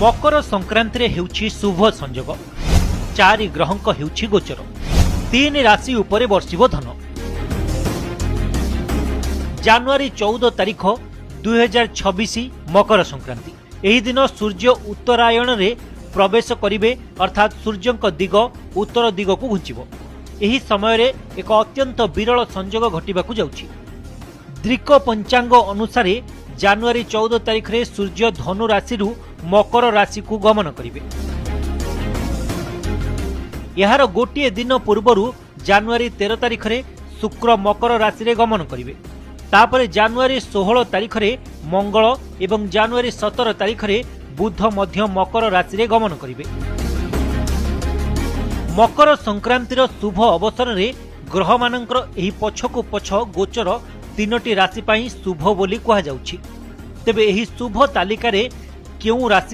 मकर संक्रांति हेउछि शुभ संयोग। 4 ग्रहंक हेउछि गोचर। 3 राशि उपरे वर्षिब धन। जानुआरी 14 तारिख 2026 मकर संक्रांति। एही दिन सूर्य उत्तरायण रे प्रवेश करिवे, अर्थात सूर्यंक दिग उत्तर दिग को घुंचिबो। एही समय रे एक अत्यंत विरल संयोग घटिबाकू जाउछि। दृक पंचांग अनुसार जानुआरी 14 तारिख रे सूर्य धनु राशि मकर राशि को गमन करिवे। यार गोटे दिन पूर्वरु जानुआरी 13 तारिख रे शुक्र मकर राशि रे गमन करिवे। तापरे जानुआरी 16 तारिख रे मंगल एवं जानुआरी 17 तारिख रे बुध मध्य मकर राशि रे गमन करिवे। मकर संक्रांतिर शुभ अवसर रे ग्रह मानकर एही पछकु पछ गोचर 3टी राशि पाई शुभ बोली कहा जाउछि। तेबे एही शुभ तालिका रे केउ राशि